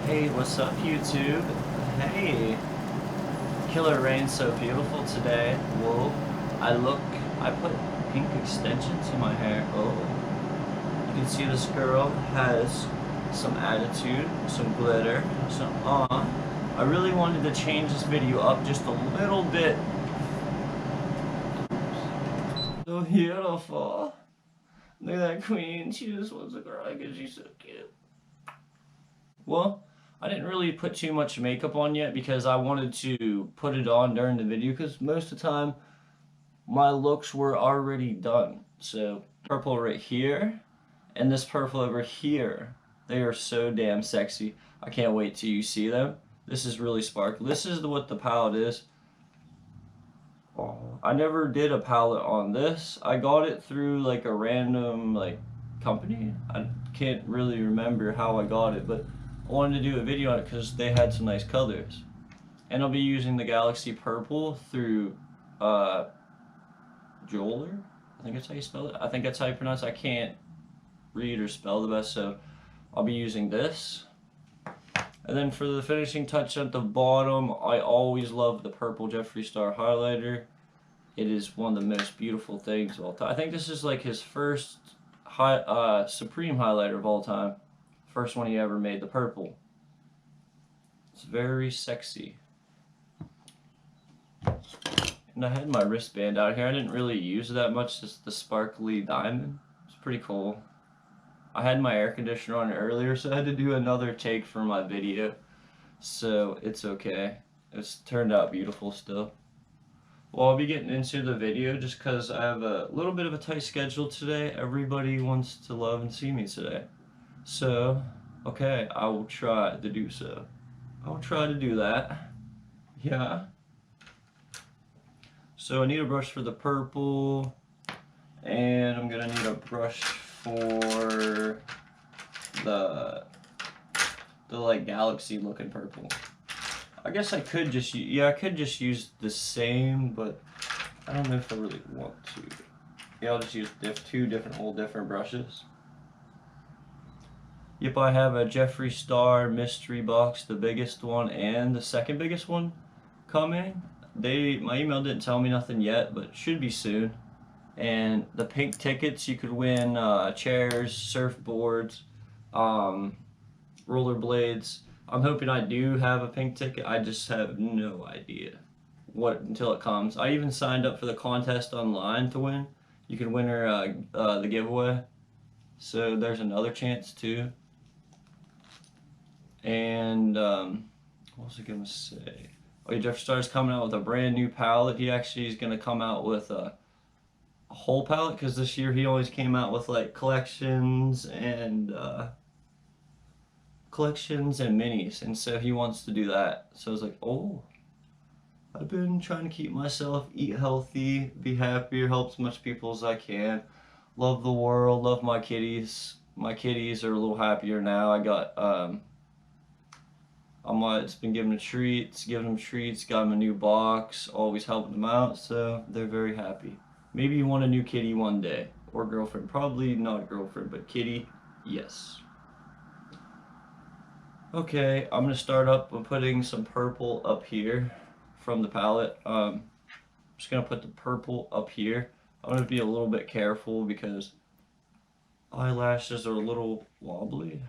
Hey, what's up, YouTube? Hey, Killerrain so beautiful today. Whoa, I put pink extensions in my hair. Oh, you can see this girl has some attitude, some glitter, some I really wanted to change this video up just a little bit. So beautiful. Look at that queen. She just wants to cry because she's so cute. Well, I didn't really put too much makeup on yet because I wanted to put it on during the video because most of the time my looks were already done. So purple right here and this purple over here, they are so damn sexy. I can't wait till you see them. This is really sparkly. This is what the palette is. Oh, I never did a palette on this. I got it through like a random company. I can't really remember how I got it, but I wanted to do a video on it because they had some nice colors. And I'll be using the Galaxy Purple through Jouer. I think that's how you spell it. I think that's how you pronounce it. I can't read or spell the best, so I'll be using this. And then for the finishing touch at the bottom, I always love the purple Jeffree Star highlighter. It is one of the most beautiful things of all time. I think this is like his first Supreme highlighter of all time. First one he ever made, the purple. It's very sexy. And I had my wristband out here. I didn't really use it that much, just the sparkly diamond. It's pretty cool. I had my air conditioner on earlier, so I had to do another take for my video. So it's okay. It's turned out beautiful still. Well, I'll be getting into the video just because I have a little bit of a tight schedule today. Everybody wants to love and see me today. So, okay, I will try to do so. I'll try to do that. Yeah. So I need a brush for the purple, and I'm gonna need a brush for the like galaxy looking purple. I guess I could just use the same, but I don't know if I really want to. Yeah, I'll just use two different brushes. Yep, I have a Jeffree Star mystery box, the biggest one and the second biggest one coming. My email didn't tell me nothing yet, but it should be soon. And the pink tickets, you could win chairs, surfboards, rollerblades. I'm hoping I do have a pink ticket. I just have no idea what until it comes. I even signed up for the contest online to win. You can win the giveaway. So there's another chance too. And what was I gonna say? Oh, yeah, Jeffree Star's coming out with a brand new palette. He actually is gonna come out with a whole palette because this year he always came out with like collections and minis, and so he wants to do that. So I was like, oh, I've been trying to keep myself, eat healthy, be happier, help as much people as I can, love the world, love my kitties. My kitties are a little happier now. I got it's been giving them treats, got them a new box, always helping them out, so they're very happy. Maybe you want a new kitty one day, or girlfriend. Probably not a girlfriend, but kitty, yes. Okay, I'm gonna start up with putting some purple up here from the palette. I'm just gonna put the purple up here. I'm gonna be a little bit careful because eyelashes are a little wobbly.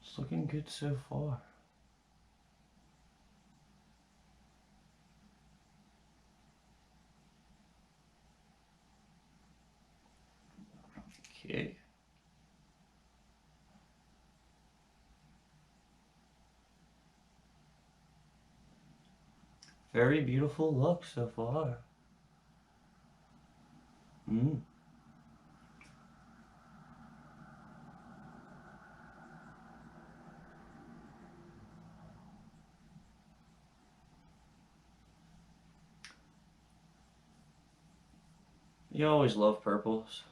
It's looking good so far. Okay. Very beautiful look so far. Mm. You always love purples.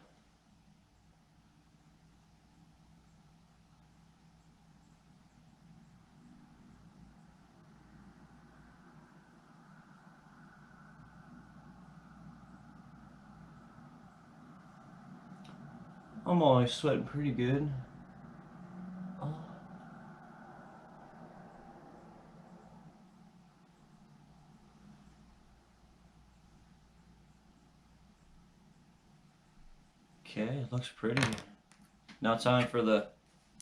I'm always sweating pretty good. Oh. Okay, it looks pretty. Now time for the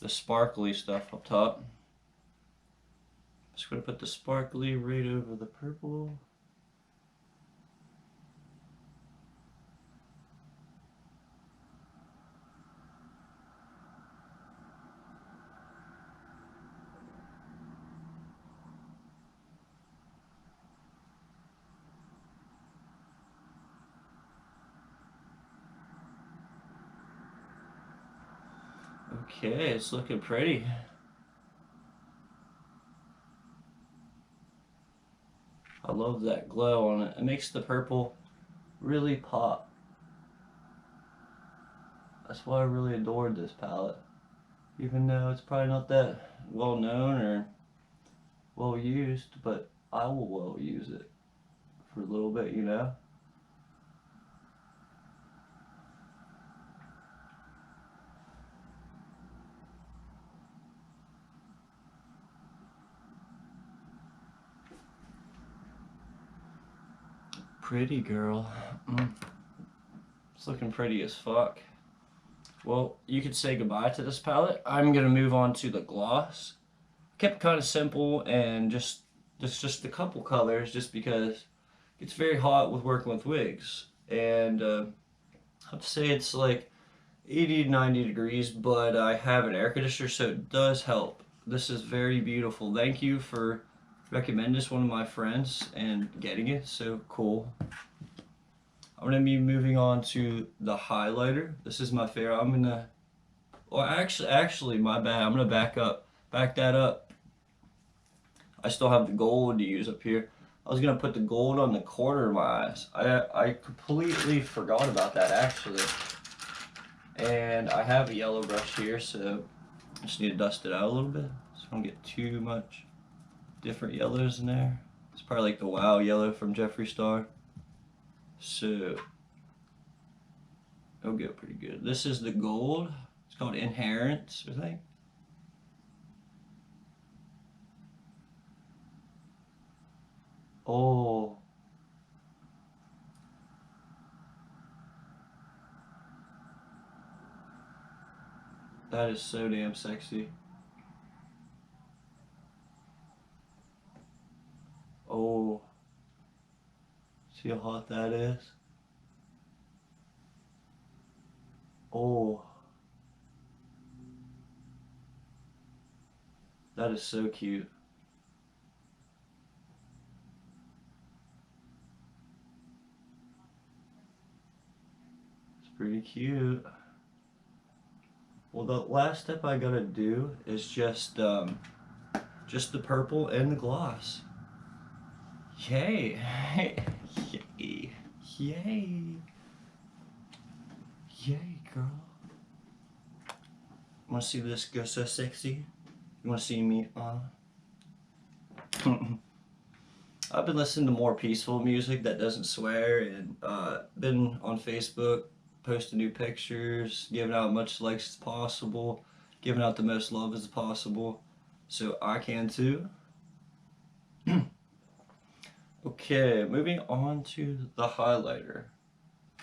sparkly stuff up top. Just gonna put the sparkly right over the purple. Okay, it's looking pretty. I love that glow on it. It makes the purple really pop. That's why I really adored this palette. Even though it's probably not that well known or well used, but I will well use it for a little bit, you know? Pretty girl. It's looking pretty as fuck. Well, you could say goodbye to this palette. I'm gonna move on to the gloss. Kept it kind of simple and just a couple colors, just because it's very hot with working with wigs. And I have to say it's like 80 to 90 degrees, but I have an air conditioner, so it does help. This is very beautiful. Thank you for recommending this, one of my friends, and getting it. So cool. I'm gonna be moving on to the highlighter. This is my favorite. I'm gonna, well, actually, my bad. I'm gonna back that up. I still have the gold to use up here. I was gonna put the gold on the corner of my eyes. I completely forgot about that, actually. And I have a yellow brush here, so I just need to dust it out a little bit so I don't get too much different yellows in there. It's probably like the Wow yellow from Jeffree Star. So it'll get pretty good. This is the gold. It's called Inherence, I think. Oh. That is so damn sexy. Oh. See how hot that is? Oh. That is so cute. It's pretty cute. Well, the last step I gotta do is just the purple and the gloss. Yay! Yay! Yay! Yay, girl! Wanna see this go so sexy? You wanna see me? I've been listening to more peaceful music that doesn't swear, and been on Facebook posting new pictures, giving out much likes as possible, giving out the most love as possible, so I can too. Okay, moving on to the highlighter.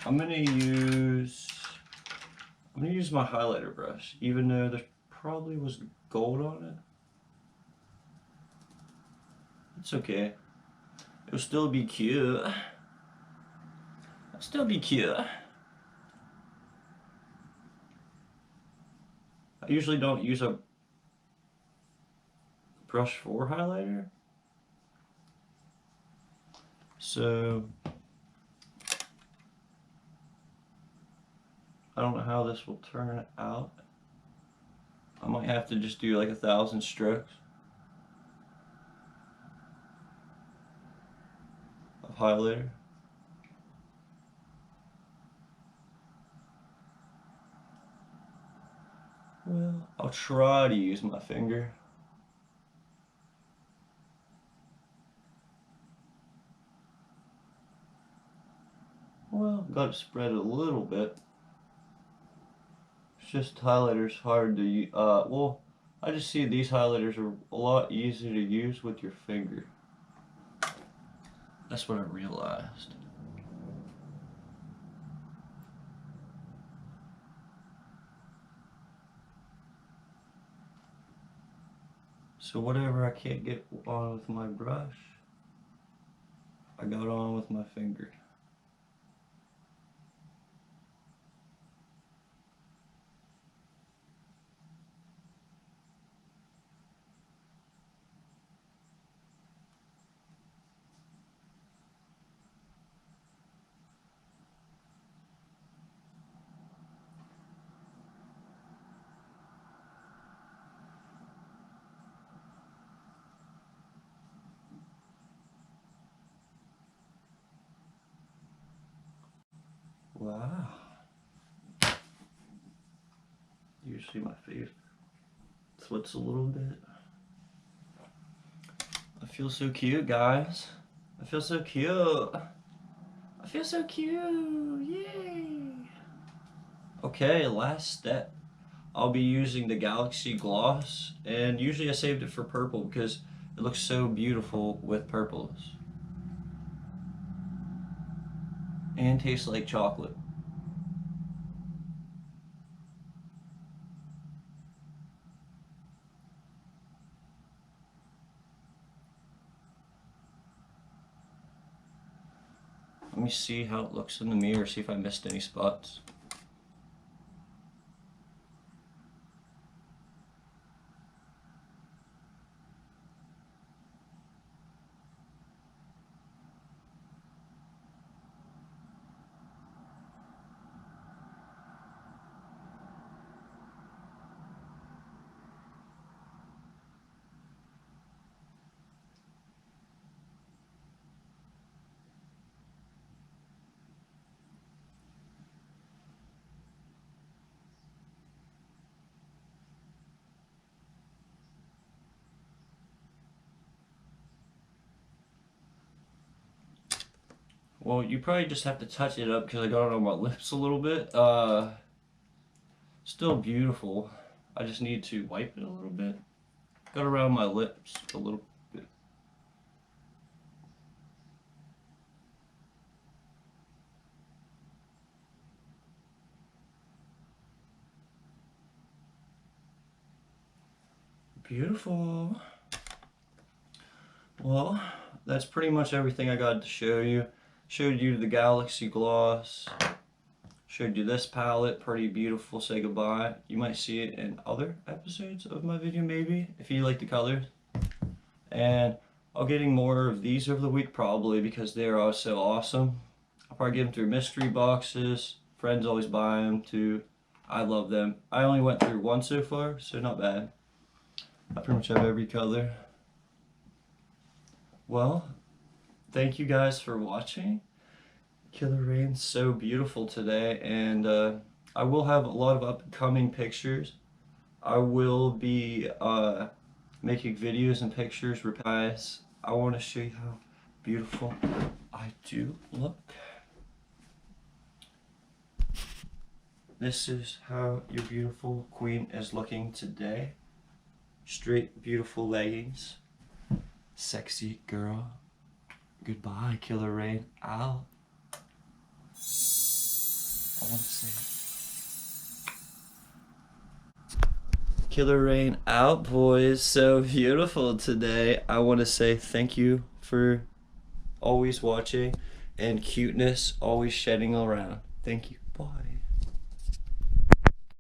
I'm gonna use my highlighter brush, even though there probably was gold on it. It's okay. It'll still be cute. It'll still be cute. I usually don't use a brush for highlighter. So I don't know how this will turn out. I might have to just do like 1,000 strokes of highlighter. Well, I'll try to use my finger. Well, got to spread it a little bit. It's just highlighters hard to use. Well, I just see these highlighters are a lot easier to use with your finger. That's what I realized. So whatever I can't get on with my brush, I got on with my finger. Wow. You see my face? Sweats a little bit. I feel so cute, guys. I feel so cute. I feel so cute. Yay. Okay, last step. I'll be using the Galaxy Gloss, and usually I saved it for purple because it looks so beautiful with purples. And tastes like chocolate. Let me see how it looks in the mirror, see if I missed any spots. Well, you probably just have to touch it up because I got it on my lips a little bit. Still beautiful. I just need to wipe it a little bit. Got around my lips a little bit. Beautiful. Well, that's pretty much everything I got to show you. Showed you the Galaxy Gloss. Showed you this palette, pretty beautiful. Say goodbye. You might see it in other episodes of my video maybe, if you like the colors. And I'll getting more of these over the week probably because they are so awesome. I'll probably get them through mystery boxes. Friends always buy them too. I love them. I only went through one so far, so not bad. I pretty much have every color. Well, thank you guys for watching. Killerrain's so beautiful today, and I will have a lot of upcoming pictures. I will be making videos and pictures. Guys, I want to show you how beautiful I do look. This is how your beautiful queen is looking today. Straight, beautiful leggings. Sexy girl. Goodbye, Killerrain. Out. I want to say Killerrain out, boys. So beautiful today. I want to say thank you for always watching and cuteness always shedding around. Thank you. Bye.